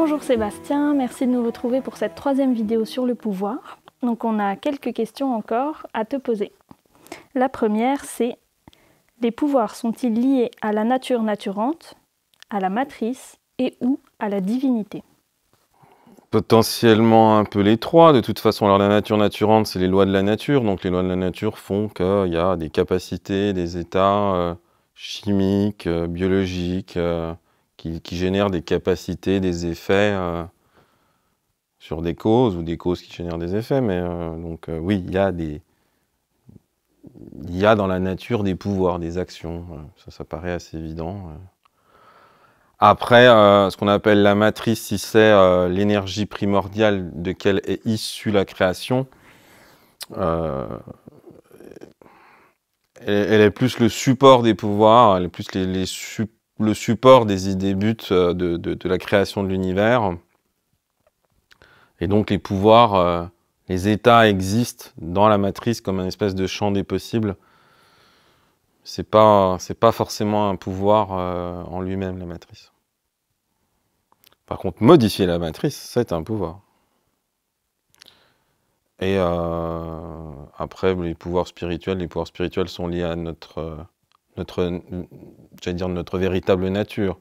Bonjour Sébastien, merci de nous retrouver pour cette troisième vidéo sur le pouvoir. Donc on a quelques questions encore à te poser. La première c'est: les pouvoirs sont-ils liés à la nature naturante, à la matrice et ou à la divinité? Potentiellement un peu les trois. De toute façon, alors la nature naturante, c'est les lois de la nature. Donc les lois de la nature font qu'il y a des capacités, des états chimiques, biologiques, qui génèrent des capacités, des effets sur des causes, ou des causes qui génèrent des effets. Mais oui, il y a dans la nature des pouvoirs, des actions. Ça paraît assez évident. Après, ce qu'on appelle la matrice, si c'est l'énergie primordiale de laquelle est issue la création, elle est plus le support des pouvoirs, elle est plus le support des idées buts de la création de l'univers. Et donc les pouvoirs, les états existent dans la matrice comme un espèce de champ des possibles. C'est pas forcément un pouvoir en lui-même, la matrice. Par contre, modifier la matrice, c'est un pouvoir. Et après, les pouvoirs spirituels sont liés à j'allais dire notre véritable nature.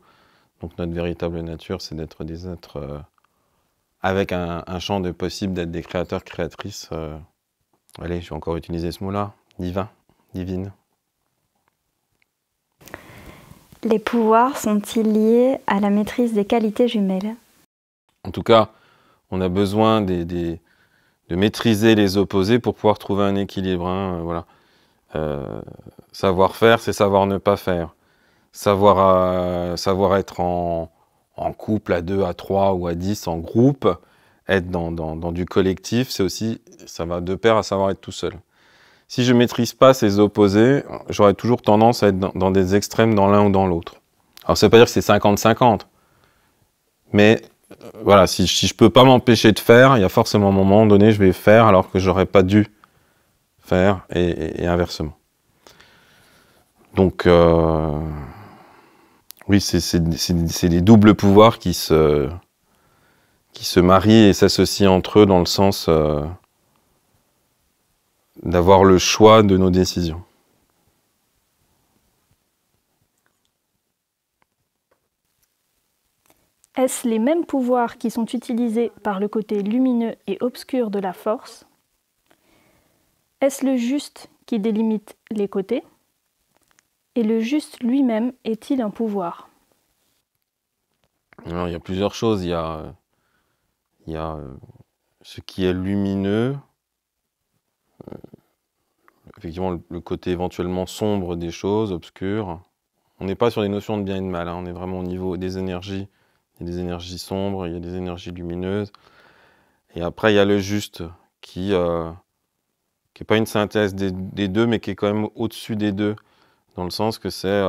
Donc notre véritable nature, c'est d'être des êtres avec un champ de possible, d'être des créateurs, créatrices. Allez, je vais encore utiliser ce mot-là, divin, divine. Les pouvoirs sont-ils liés à la maîtrise des qualités jumelles? En tout cas, on a besoin de maîtriser les opposés pour pouvoir trouver un équilibre. Hein, voilà. Savoir faire, c'est savoir ne pas faire. Savoir être en couple, à 2, à 3 ou à 10, en groupe, être dans du collectif, c'est aussi, ça va de pair à savoir être tout seul. Si je ne maîtrise pas ces opposés, j'aurai toujours tendance à être dans des extrêmes dans l'un ou dans l'autre. Alors ça ne veut pas dire que c'est 50-50, mais voilà, si je ne peux pas m'empêcher de faire, il y a forcément un moment donné, je vais faire alors que j'aurais pas dû faire, et inversement. Donc, oui, c'est des doubles pouvoirs qui se marient et s'associent entre eux dans le sens d'avoir le choix de nos décisions. Est-ce les mêmes pouvoirs qui sont utilisés par le côté lumineux et obscur de la force? Est-ce le juste qui délimite les côtés? Et le juste lui-même est-il un pouvoir? Alors, il y a plusieurs choses. Il y a ce qui est lumineux, effectivement le côté éventuellement sombre des choses, obscur. On n'est pas sur des notions de bien et de mal, hein. On est vraiment au niveau des énergies. Il y a des énergies sombres, il y a des énergies lumineuses. Et après, il y a le juste qui n'est pas une synthèse des deux, mais qui est quand même au-dessus des deux, dans le sens que c'est...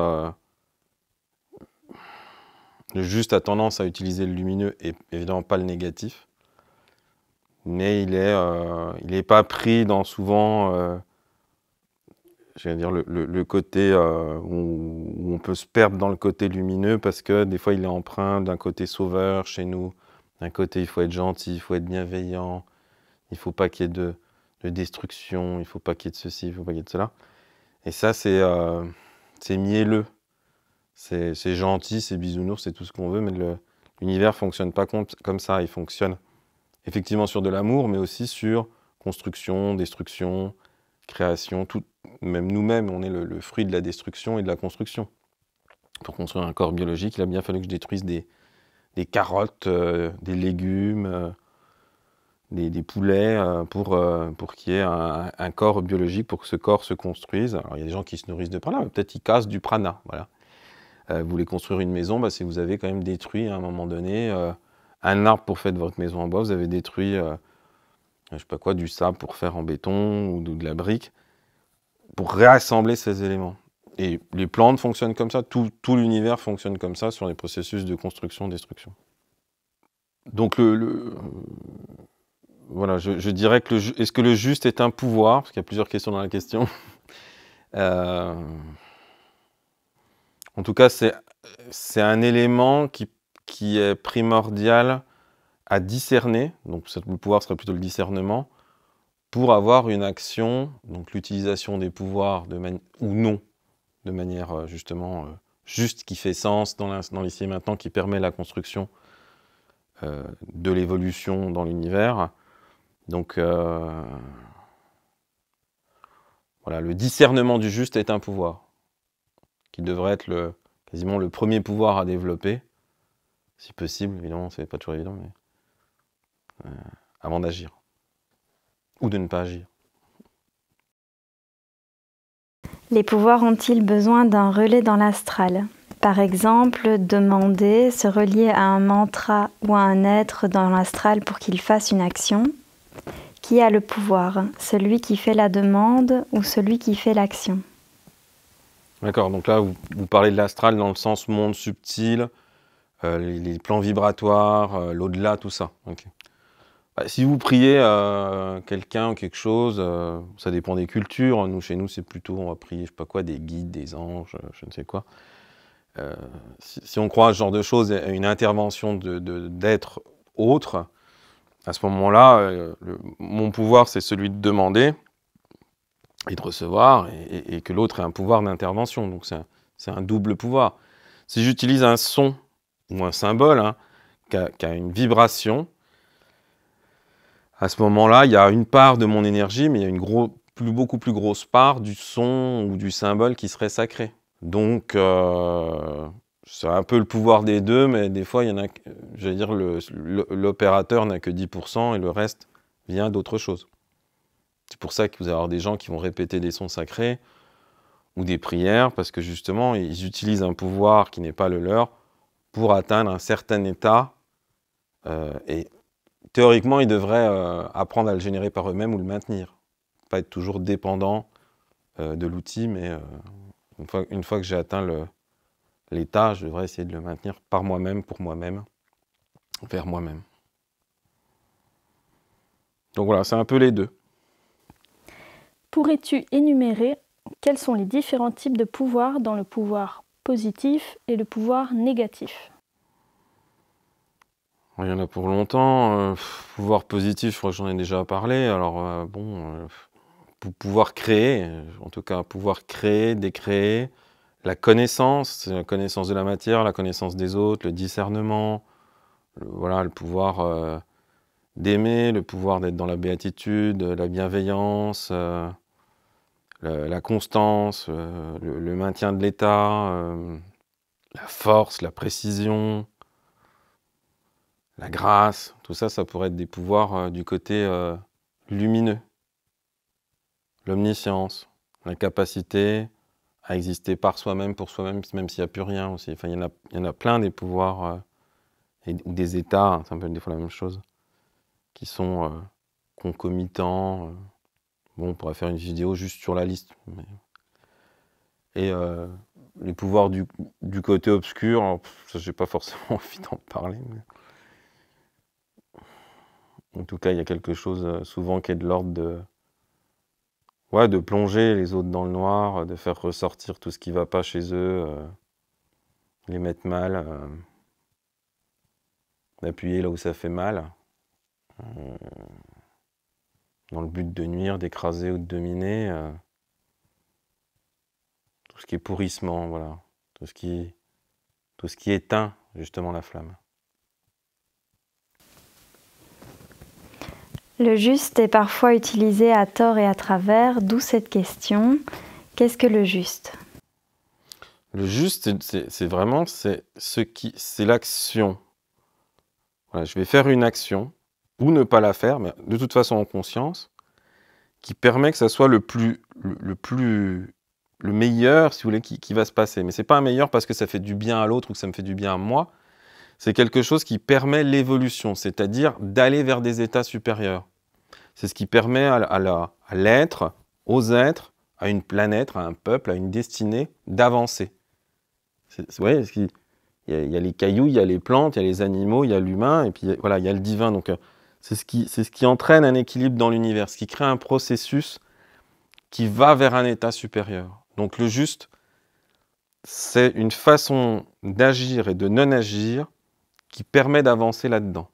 le juste a tendance à utiliser le lumineux et évidemment pas le négatif, mais il est pas pris dans souvent, j'allais dire, le côté où on peut se perdre dans le côté lumineux, parce que des fois il est empreint d'un côté sauveur chez nous, d'un côté il faut être gentil, il faut être bienveillant, il faut pas qu'il y ait de destruction, il faut pas qu'il y ait de ceci, il faut pas qu'il y ait de cela. Et ça c'est mielleux, c'est gentil, c'est bisounours, c'est tout ce qu'on veut, mais l'univers fonctionne pas comme ça. Il fonctionne effectivement sur de l'amour, mais aussi sur construction, destruction, création, tout. Même nous-mêmes, on est le fruit de la destruction et de la construction. Pour construire un corps biologique, il a bien fallu que je détruise des carottes, des légumes, des poulets, pour qu'il y ait un corps biologique, pour que ce corps se construise. Alors il y a des gens qui se nourrissent de prana, mais peut-être ils cassent du prana, voilà. Vous voulez construire une maison, c'est que vous avez quand même détruit à un moment donné un arbre pour faire de votre maison en bois, vous avez détruit, je sais pas quoi, du sable pour faire en béton ou de la brique, pour réassembler ces éléments. Et les plantes fonctionnent comme ça, tout l'univers fonctionne comme ça sur les processus de construction-destruction. Donc voilà, je dirais que est-ce que le juste est un pouvoir? Parce qu'il y a plusieurs questions dans la question. En tout cas, c'est un élément qui est primordial à discerner, donc le pouvoir serait plutôt le discernement, pour avoir une action, donc l'utilisation des pouvoirs ou non, de manière justement juste, qui fait sens dans l'ici et maintenant, qui permet la construction de l'évolution dans l'univers. Donc voilà, le discernement du juste est un pouvoir, qui devrait être quasiment le premier pouvoir à développer, si possible, évidemment, c'est pas toujours évident, mais avant d'agir, ou de ne pas agir. Les pouvoirs ont-ils besoin d'un relais dans l'astral? Par exemple, demander, se relier à un mantra ou à un être dans l'astral pour qu'il fasse une action. Qui a le pouvoir? Celui qui fait la demande ou celui qui fait l'action? D'accord, donc là, vous parlez de l'astral dans le sens monde subtil, les plans vibratoires, l'au-delà, tout ça. Okay. Bah, si vous priez quelqu'un ou quelque chose, ça dépend des cultures. Nous, chez nous, c'est plutôt, on va prier, je sais pas quoi, des guides, des anges, je ne sais quoi. Si on croit à ce genre de choses, à une intervention d'êtres autres, à ce moment-là, mon pouvoir, c'est celui de demander et de recevoir, et que l'autre ait un pouvoir d'intervention. Donc c'est un double pouvoir. Si j'utilise un son ou un symbole qui a une vibration, à ce moment-là, il y a une part de mon énergie, mais il y a une beaucoup plus grosse part du son ou du symbole qui serait sacré. Donc c'est un peu le pouvoir des deux, mais des fois, il y en a, j'allais dire, l'opérateur n'a que 10% et le reste vient d'autre chose. C'est pour ça que vous allez avoir des gens qui vont répéter des sons sacrés ou des prières, parce que justement, ils utilisent un pouvoir qui n'est pas le leur pour atteindre un certain état. Et théoriquement, ils devraient apprendre à le générer par eux-mêmes ou le maintenir. Pas être toujours dépendant de l'outil, mais une fois que j'ai atteint l'état, je devrais essayer de le maintenir par moi-même, pour moi-même, vers moi-même. Donc voilà, c'est un peu les deux. Pourrais-tu énumérer quels sont les différents types de pouvoirs dans le pouvoir positif et le pouvoir négatif? Il y en a pour longtemps. Pouvoir positif, je crois que j'en ai déjà parlé. Alors pouvoir créer, en tout cas pouvoir créer, décréer, la connaissance de la matière, la connaissance des autres, le discernement, voilà, le pouvoir d'aimer, le pouvoir d'être dans la béatitude, la bienveillance, la constance, le maintien de l'état, la force, la précision, la grâce, tout ça, ça pourrait être des pouvoirs du côté lumineux. L'omniscience, la capacité à exister par soi-même, pour soi-même, même s'il n'y a plus rien aussi. Enfin, il y en a plein des pouvoirs ou des états, c'est un peu des fois la même chose, qui sont concomitants. Bon, on pourrait faire une vidéo juste sur la liste. Et les pouvoirs du côté obscur, alors, ça, j'ai pas forcément envie d'en parler. Mais... En tout cas, il y a quelque chose souvent qui est de l'ordre de plonger les autres dans le noir, de faire ressortir tout ce qui ne va pas chez eux, les mettre mal, d'appuyer là où ça fait mal, dans le but de nuire, d'écraser ou de dominer. Tout ce qui est pourrissement, voilà, tout ce qui éteint justement la flamme. Le juste est parfois utilisé à tort et à travers, d'où cette question. Qu'est-ce que le juste? Le juste, c'est vraiment c'est l'action. Voilà, je vais faire une action, ou ne pas la faire, mais de toute façon en conscience, qui permet que ça soit le meilleur, si vous voulez, qui va se passer. Mais c'est pas un meilleur parce que ça fait du bien à l'autre ou que ça me fait du bien à moi. C'est quelque chose qui permet l'évolution, c'est-à-dire d'aller vers des états supérieurs. C'est ce qui permet à l'être, aux êtres, à une planète, à un peuple, à une destinée, d'avancer. Vous voyez, il y a les cailloux, il y a les plantes, il y a les animaux, il y a l'humain, et puis voilà, il y a le divin. Donc c'est ce qui entraîne un équilibre dans l'univers, ce qui crée un processus qui va vers un état supérieur. Donc le juste, c'est une façon d'agir et de non-agir qui permet d'avancer là-dedans.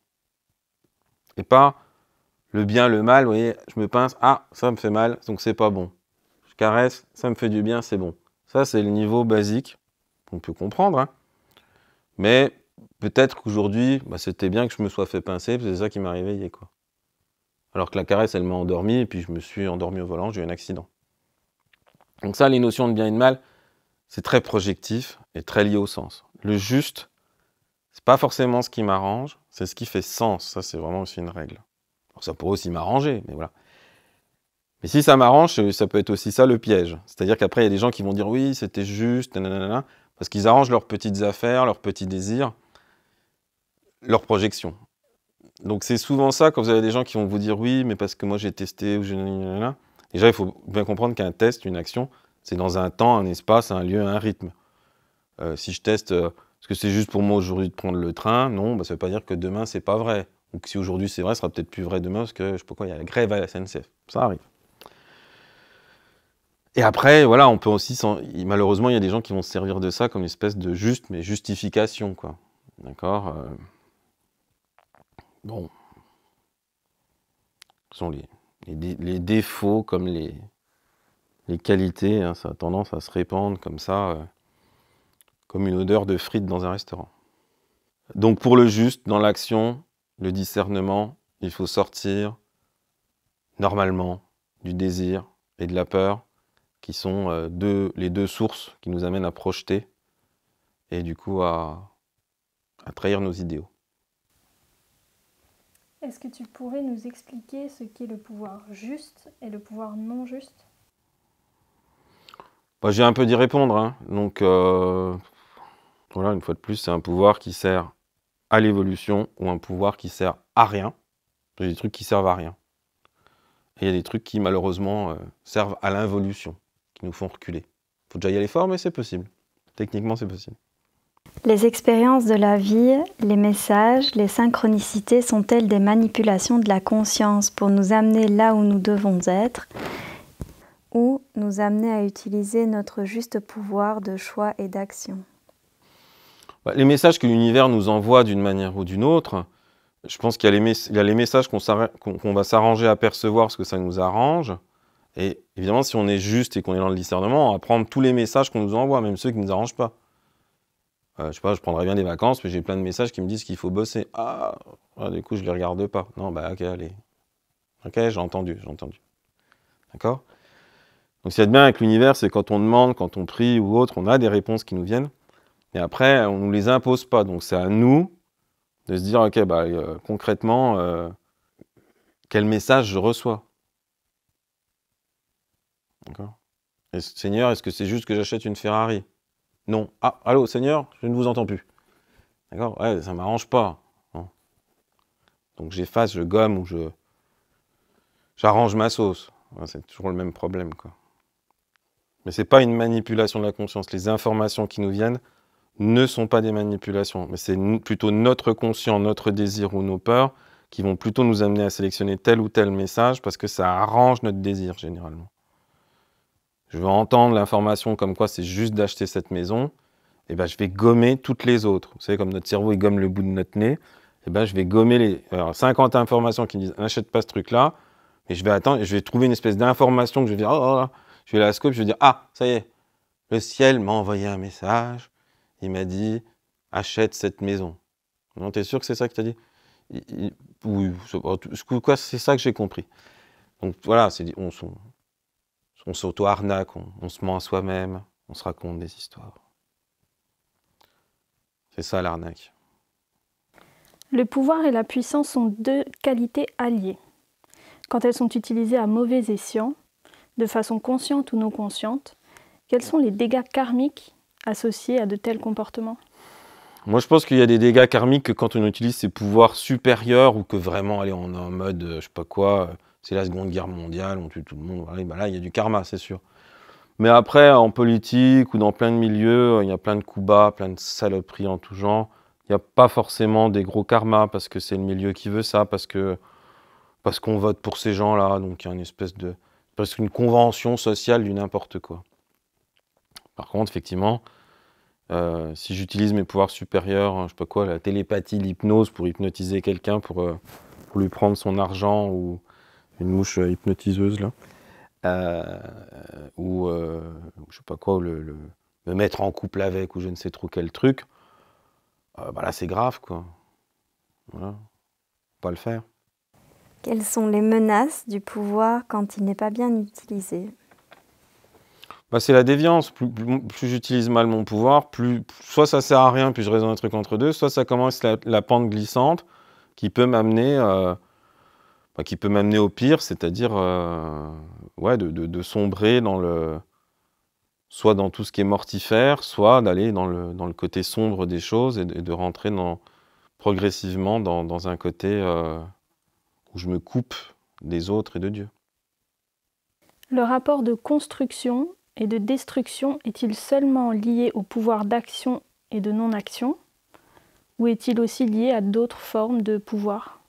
Et pas le bien, le mal, vous voyez, je me pince, ah, ça me fait mal, donc c'est pas bon. Je caresse, ça me fait du bien, c'est bon. Ça, c'est le niveau basique qu'on peut comprendre, hein. Mais peut-être qu'aujourd'hui, c'était bien que je me sois fait pincer, parce que c'est ça qui m'a réveillé, quoi. Alors que la caresse, elle m'a endormi, et puis je me suis endormi au volant, j'ai eu un accident. Donc ça, les notions de bien et de mal, c'est très projectif et très lié au sens. Le juste, c'est pas forcément ce qui m'arrange, c'est ce qui fait sens. Ça, c'est vraiment aussi une règle. Alors, ça pourrait aussi m'arranger, mais voilà. Mais si ça m'arrange, ça peut être aussi ça le piège. C'est-à-dire qu'après, il y a des gens qui vont dire oui, c'était juste, nanana, parce qu'ils arrangent leurs petites affaires, leurs petits désirs, leurs projections. Donc c'est souvent ça quand vous avez des gens qui vont vous dire oui, mais parce que moi j'ai testé ou nanana. Déjà, il faut bien comprendre qu'un test, une action, c'est dans un temps, un espace, un lieu, un rythme. Si je teste, est-ce que c'est juste pour moi aujourd'hui de prendre le train? Non, ça ne veut pas dire que demain c'est pas vrai. Ou que si aujourd'hui c'est vrai, ce sera peut-être plus vrai demain parce que je sais pas quoi, il y a la grève à la SNCF. Ça arrive. Et après, voilà, on peut aussi, malheureusement, il y a des gens qui vont se servir de ça comme une espèce de juste, mais justification, quoi. D'accord Bon. Ce sont les défauts comme les qualités, hein, ça a tendance à se répandre comme ça, comme une odeur de frites dans un restaurant. Donc pour le juste, dans l'action, le discernement, il faut sortir normalement du désir et de la peur, qui sont les deux sources qui nous amènent à projeter et du coup à trahir nos idéaux. Est-ce que tu pourrais nous expliquer ce qu'est le pouvoir juste et le pouvoir non juste? J'ai un peu d'y répondre, hein. Donc voilà, une fois de plus, c'est un pouvoir qui sert à l'évolution ou un pouvoir qui sert à rien. Il y a des trucs qui servent à rien. Et il y a des trucs qui, malheureusement, servent à l'involution, qui nous font reculer. Il faut déjà y aller fort, mais c'est possible. Techniquement, c'est possible. Les expériences de la vie, les messages, les synchronicités sont-elles des manipulations de la conscience pour nous amener là où nous devons être ou nous amener à utiliser notre juste pouvoir de choix et d'action? Les messages que l'univers nous envoie d'une manière ou d'une autre, je pense qu'il y a les messages qu'on va s'arranger à percevoir parce que ça nous arrange. Et évidemment, si on est juste et qu'on est dans le discernement, on va prendre tous les messages qu'on nous envoie, même ceux qui ne nous arrangent pas. Je sais pas, je prendrais bien des vacances, mais j'ai plein de messages qui me disent qu'il faut bosser. Du coup, je les regarde pas. Non, ok, allez. Ok, j'ai entendu. D'accord? Donc, ce qu'il y a de bien avec l'univers, c'est quand on demande, quand on prie ou autre, on a des réponses qui nous viennent. Et après, on ne nous les impose pas. Donc, c'est à nous de se dire, ok, concrètement, quel message je reçois? D'accord? Seigneur, est-ce que c'est juste que j'achète une Ferrari? Non. Ah, allô, Seigneur, je ne vous entends plus. D'accord? Ouais, ça ne m'arrange pas. Non. Donc j'efface, je gomme ou j'arrange ma sauce. Ouais, c'est toujours le même problème, quoi. Mais ce n'est pas une manipulation de la conscience. Les informations qui nous viennent ne sont pas des manipulations. Mais c'est plutôt notre conscient, notre désir ou nos peurs qui vont plutôt nous amener à sélectionner tel ou tel message parce que ça arrange notre désir, généralement. Je veux entendre l'information comme quoi c'est juste d'acheter cette maison, et je vais gommer toutes les autres. Vous savez, comme notre cerveau, il gomme le bout de notre nez, je vais gommer les 50 informations qui me disent « n'achète pas ce truc-là », et je vais attendre, et je vais trouver une espèce d'information que je vais dire « oh, je vais à la scope, je vais dire « ah, ça y est, le ciel m'a envoyé un message, il m'a dit « achète cette maison ». Non, t'es sûr que c'est ça que t'as dit? Oui, c'est ça que j'ai compris. Donc voilà, on s'auto-arnaque, on se ment à soi-même, on se raconte des histoires. C'est ça l'arnaque. Le pouvoir et la puissance sont deux qualités alliées. Quand elles sont utilisées à mauvais escient, de façon consciente ou non consciente, quels sont les dégâts karmiques associés à de tels comportements? Moi, je pense qu'il y a des dégâts karmiques que quand on utilise ces pouvoirs supérieurs ou que vraiment, allez, on est en mode, je sais pas quoi, c'est la Seconde Guerre mondiale, on tue tout le monde, voilà, là, il y a du karma, c'est sûr. Mais après, en politique ou dans plein de milieux, il y a plein de coups bas, plein de saloperies en tout genre. Il n'y a pas forcément des gros karmas parce que c'est le milieu qui veut ça, parce qu'on vote pour ces gens-là. Donc il y a une espèce de... presque une convention sociale du n'importe quoi. Par contre, effectivement, si j'utilise mes pouvoirs supérieurs, je sais pas quoi, la télépathie, l'hypnose pour hypnotiser quelqu'un, pour pour lui prendre son argent, ou une mouche hypnotiseuse là, ou je sais pas quoi, ou me mettre en couple avec, ou je ne sais trop quel truc, bah là c'est grave quoi. Voilà. Faut pas le faire. Quelles sont les menaces du pouvoir quand il n'est pas bien utilisé? Bah, c'est la déviance. Plus j'utilise mal mon pouvoir, soit ça sert à rien, puis je raisonne un truc entre deux, soit ça commence la pente glissante qui peut m'amener au pire, c'est-à-dire ouais, de sombrer soit dans tout ce qui est mortifère, soit d'aller dans le côté sombre des choses et de rentrer progressivement dans un côté où je me coupe des autres et de Dieu. Le rapport de construction et de destruction est-il seulement lié au pouvoir d'action et de non-action, ou est-il aussi lié à d'autres formes de pouvoir?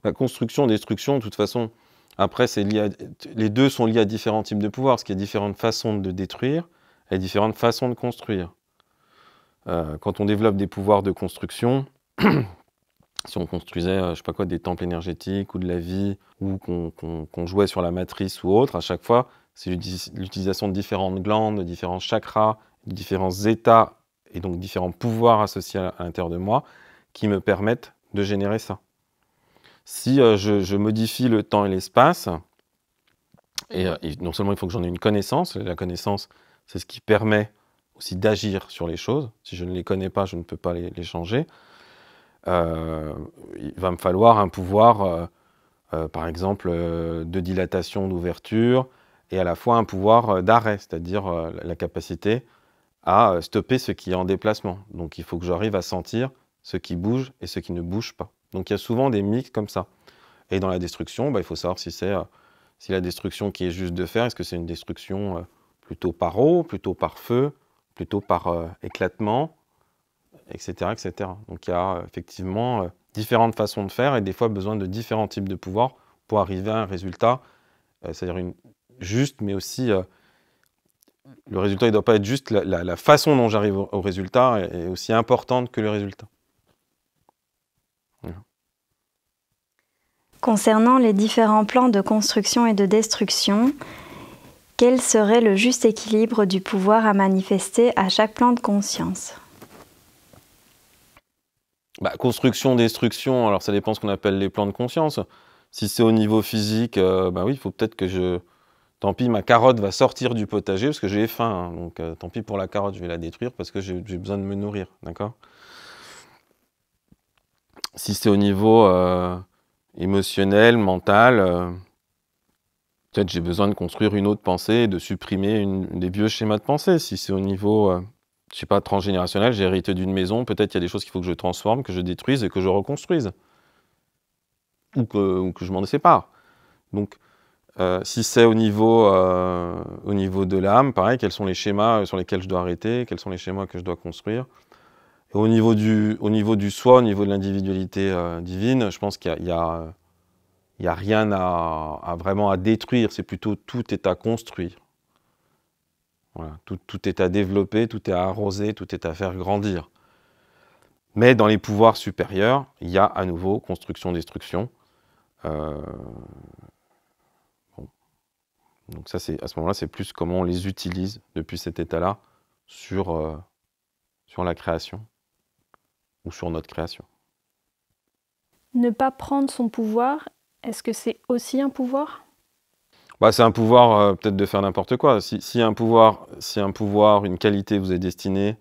La construction, destruction, de toute façon, après, les deux sont liés à différents types de pouvoirs, parce qu'il y a différentes façons de détruire et différentes façons de construire. Quand on développe des pouvoirs de construction, si on construisait, je sais pas quoi, des temples énergétiques ou de la vie, ou qu'on jouait sur la matrice ou autre, à chaque fois, c'est l'utilisation de différentes glandes, de différents chakras, de différents états, et donc différents pouvoirs associés à l'intérieur de moi, qui me permettent de générer ça. Si je modifie le temps et l'espace, et non seulement il faut que j'en ai une connaissance, la connaissance, c'est ce qui permet aussi d'agir sur les choses. Si je ne les connais pas, je ne peux pas les changer. Il va me falloir un pouvoir, par exemple, de dilatation, d'ouverture, et à la fois un pouvoir d'arrêt, c'est-à-dire la capacité à stopper ce qui est en déplacement. Donc il faut que j'arrive à sentir ce qui bouge et ce qui ne bouge pas. Donc il y a souvent des mix comme ça. Et dans la destruction, bah, il faut savoir si la destruction qui est juste de faire, est-ce que c'est une destruction plutôt par eau, plutôt par feu, plutôt par éclatement, etc., etc. Donc il y a effectivement différentes façons de faire et des fois besoin de différents types de pouvoirs pour arriver à un résultat, c'est-à-dire juste, mais aussi le résultat, il ne doit pas être juste, la façon dont j'arrive au résultat est aussi importante que le résultat. Voilà. Concernant les différents plans de construction et de destruction, quel serait le juste équilibre du pouvoir à manifester à chaque plan de conscience? Bah, construction, destruction, alors ça dépend ce qu'on appelle les plans de conscience. Si c'est au niveau physique, bah oui, il faut peut-être que tant pis, ma carotte va sortir du potager parce que j'ai faim, hein, donc tant pis pour la carotte, je vais la détruire parce que j'ai besoin de me nourrir, d'accord? Si c'est au niveau émotionnel, mental, peut-être j'ai besoin de construire une autre pensée et de supprimer des vieux schémas de pensée. Si c'est au niveau, je sais pas, transgénérationnel, j'ai hérité d'une maison, peut-être il y a des choses qu'il faut que je transforme, que je détruise et que je reconstruise. Ou que je m'en sépare. Donc, si c'est au niveau de l'âme, pareil, quels sont les schémas sur lesquels je dois arrêter, quels sont les schémas que je dois construire. Et au niveau du soi, au niveau de l'individualité divine, je pense qu'il y a rien vraiment à détruire, c'est plutôt tout est à construire. Voilà, tout est à développer, tout est à arroser, tout est à faire grandir. Mais dans les pouvoirs supérieurs, il y a à nouveau construction-destruction. Bon. Donc ça, à ce moment-là, c'est plus comment on les utilise depuis cet état-là sur la création ou sur notre création. Ne pas prendre son pouvoir, est-ce que c'est aussi un pouvoir? Bah, c'est un pouvoir peut-être de faire n'importe quoi. Si un pouvoir, une qualité vous est destinée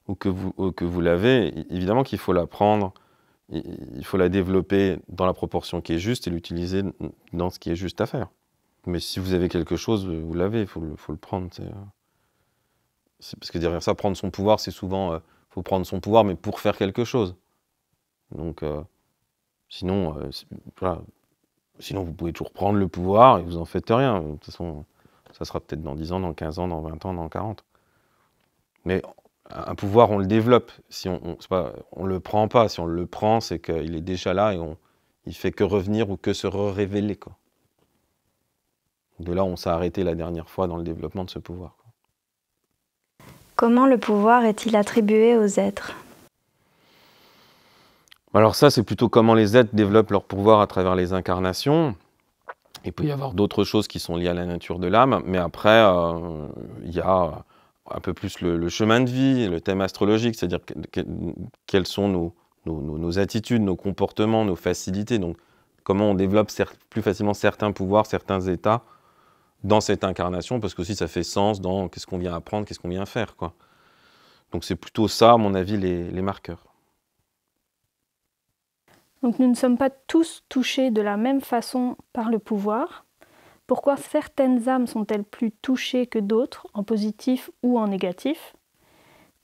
ou que vous l'avez, évidemment qu'il faut la prendre, il faut la développer dans la proportion qui est juste et l'utiliser dans ce qui est juste à faire. Mais si vous avez quelque chose, vous l'avez, il faut le prendre. Parce que derrière ça, prendre son pouvoir, c'est souvent, faut prendre son pouvoir, mais pour faire quelque chose. Donc, sinon, voilà. Sinon, vous pouvez toujours prendre le pouvoir et vous en faites rien. De toute façon, ça sera peut-être dans 10 ans, dans 15 ans, dans 20 ans, dans 40. Mais un pouvoir, on le développe. Si on le prend pas. Si on le prend, c'est qu'il est déjà là et il fait que revenir ou que se révéler, quoi. De là, on s'est arrêté la dernière fois dans le développement de ce pouvoir, quoi. Comment le pouvoir est-il attribué aux êtres? Alors ça, c'est plutôt comment les êtres développent leur pouvoir à travers les incarnations. Il peut y avoir d'autres choses qui sont liées à la nature de l'âme, mais après, il y a un peu plus le chemin de vie, le thème astrologique, c'est-à-dire quelles sont nos attitudes, nos comportements, nos facilités. Donc, comment on développe plus facilement certains pouvoirs, certains états dans cette incarnation, parce que aussi ça fait sens dans qu'est-ce qu'on vient apprendre, qu'est-ce qu'on vient faire, quoi. Donc c'est plutôt ça, à mon avis, les marqueurs. Donc nous ne sommes pas tous touchés de la même façon par le pouvoir. Pourquoi certaines âmes sont-elles plus touchées que d'autres, en positif ou en négatif?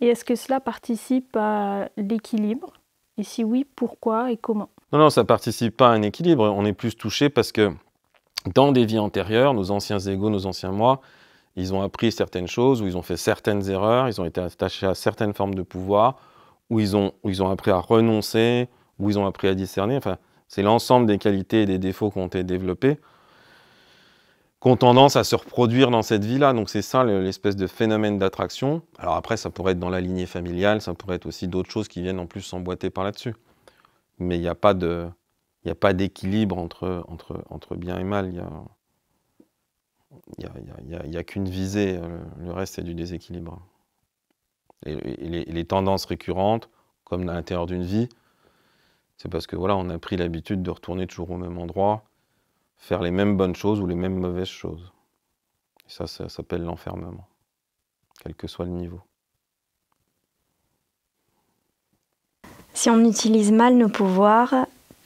Et est-ce que cela participe à l'équilibre? Et si oui, pourquoi et comment? Non, ça ne participe pas à un équilibre. On est plus touché parce que dans des vies antérieures, nos anciens égos, nos anciens moi, ils ont appris certaines choses, ou ils ont fait certaines erreurs, ils ont été attachés à certaines formes de pouvoir, où ils ont appris à renoncer, où ils ont appris à discerner. Enfin, c'est l'ensemble des qualités et des défauts qui ont été développés, qui ont tendance à se reproduire dans cette vie-là. Donc c'est ça l'espèce de phénomène d'attraction. Alors après, ça pourrait être dans la lignée familiale, ça pourrait être aussi d'autres choses qui viennent en plus s'emboîter par là-dessus. Mais il n'y a pas d'équilibre entre bien et mal. Il n'y a qu'une visée, le reste c'est du déséquilibre. Et les tendances récurrentes, comme à l'intérieur d'une vie, c'est parce que voilà, on a pris l'habitude de retourner toujours au même endroit, faire les mêmes bonnes choses ou les mêmes mauvaises choses. Et ça s'appelle l'enfermement, quel que soit le niveau. Si on utilise mal nos pouvoirs,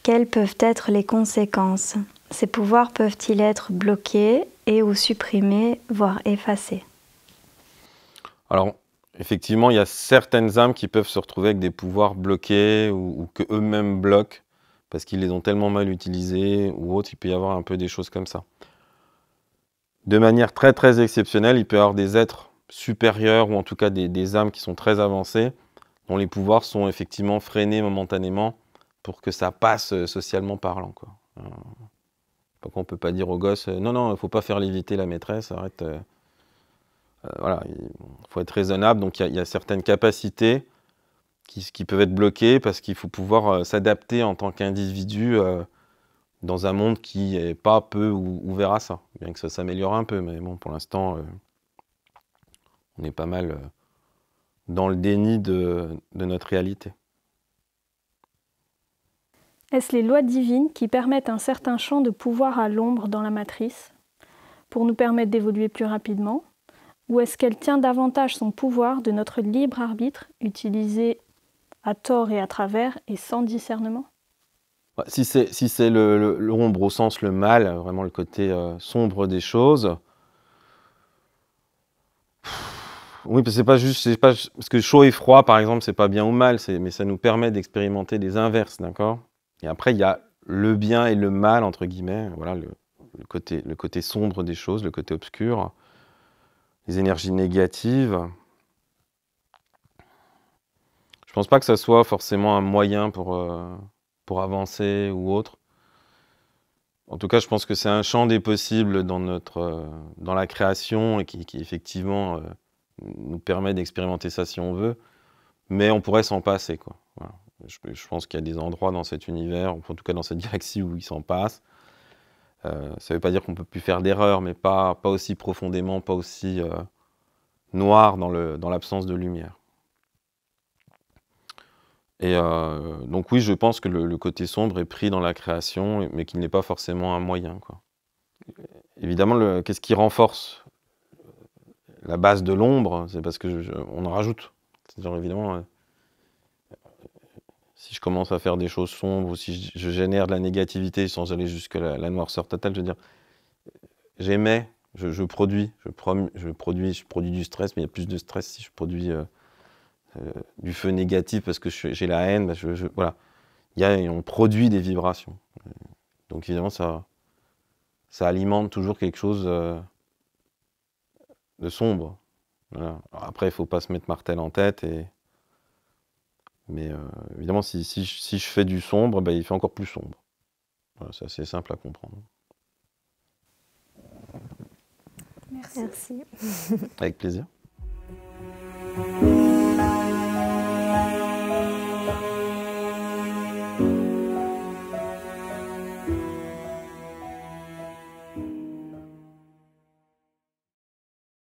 quelles peuvent être les conséquences? Ces pouvoirs peuvent-ils être bloqués et ou supprimés, voire effacés? Alors, effectivement, il y a certaines âmes qui peuvent se retrouver avec des pouvoirs bloqués ou que eux-mêmes bloquent parce qu'ils les ont tellement mal utilisés ou autre. Il peut y avoir un peu des choses comme ça. De manière très très exceptionnelle, il peut y avoir des êtres supérieurs ou en tout cas des âmes qui sont très avancées dont les pouvoirs sont effectivement freinés momentanément pour que ça passe socialement parlant, quoi. Donc on ne peut pas dire aux gosses non, il ne faut pas faire léviter la maîtresse, arrête. Voilà, il faut être raisonnable. Donc il y a certaines capacités qui peuvent être bloquées parce qu'il faut pouvoir s'adapter en tant qu'individu dans un monde qui n'est pas peu ouvert à ça. Bien que ça s'améliore un peu, mais bon, pour l'instant, on est pas mal dans le déni de notre réalité. Est-ce les lois divines qui permettent un certain champ de pouvoir à l'ombre dans la matrice pour nous permettre d'évoluer plus rapidement? Ou est-ce qu'elle tient davantage son pouvoir de notre libre arbitre utilisé à tort et à travers et sans discernement? Si c'est l'ombre au sens le mal, vraiment le côté sombre des choses, oui, c'est pas juste, parce que chaud et froid, par exemple, c'est pas bien ou mal, mais ça nous permet d'expérimenter des inverses, d'accord? Et après, il y a le bien et le mal, entre guillemets, voilà, le côté sombre des choses, le côté obscur, les énergies négatives. Je pense pas que ça soit forcément un moyen pour avancer ou autre. En tout cas, je pense que c'est un champ des possibles dans la création et qui effectivement nous permet d'expérimenter ça si on veut, mais on pourrait s'en passer, quoi. Voilà. Je pense qu'il y a des endroits dans cet univers, en tout cas dans cette galaxie où il s'en passe. Ça ne veut pas dire qu'on ne peut plus faire d'erreurs, mais pas aussi profondément, pas aussi noir dans l'absence de lumière. Et donc oui, je pense que le côté sombre est pris dans la création, mais qu'il n'est pas forcément un moyen, quoi. Évidemment, qu'est-ce qui renforce la base de l'ombre? C'est parce qu'on en rajoute. C'est-à-dire, évidemment, si je commence à faire des choses sombres, ou si je génère de la négativité sans aller jusqu'à la noirceur totale, je veux dire, j'émets, je produis du stress, mais il y a plus de stress si je produis du feu négatif parce que j'ai la haine, voilà. On produit des vibrations. Donc évidemment, ça alimente toujours quelque chose de sombre. Voilà. Alors après, il ne faut pas se mettre martel en tête. Mais évidemment, si je fais du sombre, il fait encore plus sombre. Voilà, c'est assez simple à comprendre. Merci. Avec plaisir.